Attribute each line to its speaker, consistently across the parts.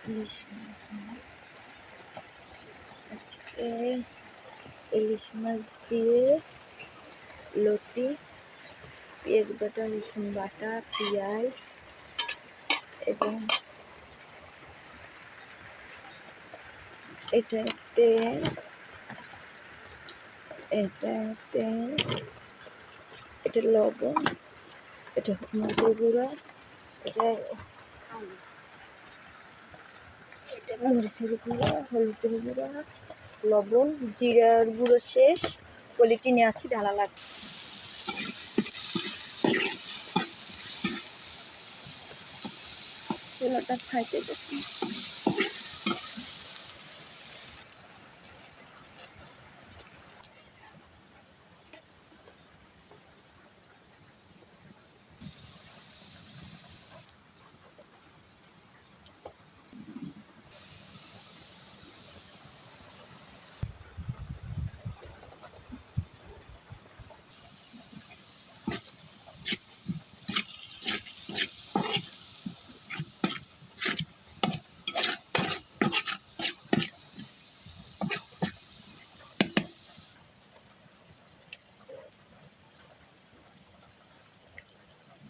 Speaker 1: ইলিশ মাছ আজকে ইলিশ মাছ দিয়ে লতি, পেঁয়াজ বাটা, রসুন বাটা, পেঁয়াজ এবং এটাতে এটা লবণ, এটা মরিচের গুঁড়া, এটা মরিচের গুঁড়া, হলুদের গুঁড়া, লবণ, জিরার গুঁড়ো শেষ, কোয়ালিটি নিয়ে আছি ঢালা লাগবে। চুলাটা খাইতে দেখি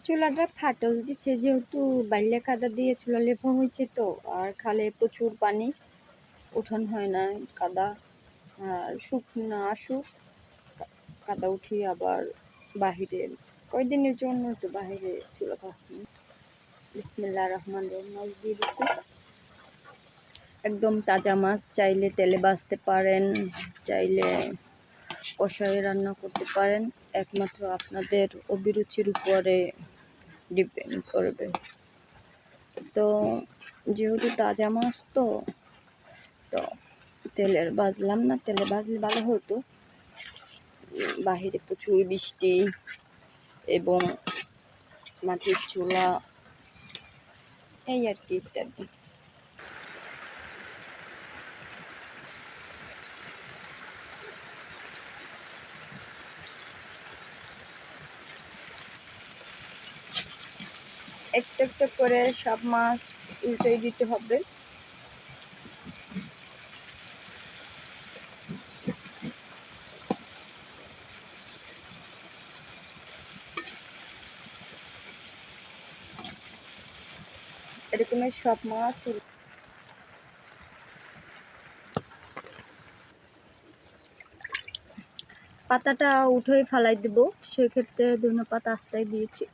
Speaker 1: চুলাটা ফাটল দিচ্ছে যেহেতু বাইলে কাদা দিয়ে চুলা লেপা হয়েছে তো, আর খালে প্রচুর পানি, উঠান হয় না কাদা, আর শুকনা আসুক কাদা উঠিয়ে আবার বাহিরে কয়দিনের জন্য তো বাহিরে চুলা পাখি। বিসমিল্লাহির রহমানির রহিম, মাছ দিয়ে দিচ্ছি। একদম তাজা মাছ, চাইলে তেলে ভাজতে পারেন, চাইলে কষায় রান্না করতে পারেন, একমাত্র আপনাদের অভিরুচির উপরে ডিপেন্ড করবে। তো যেহেতু তাজা মাছ তো তেলের ভাজলাম না, তেলে ভাজলে ভালো হতো। বাহিরে প্রচুর বৃষ্টি এবং মাটির চুলা, এই আর কি ইত্যাদি। একটা একটা করে সব মাছ উল্টে দিতে হবে। এরকমের সব মাছ পাতাটা উঠেই ফেলাই দেবো, সেক্ষেত্রে ধনে পাতা আস্তায় দিয়েছি।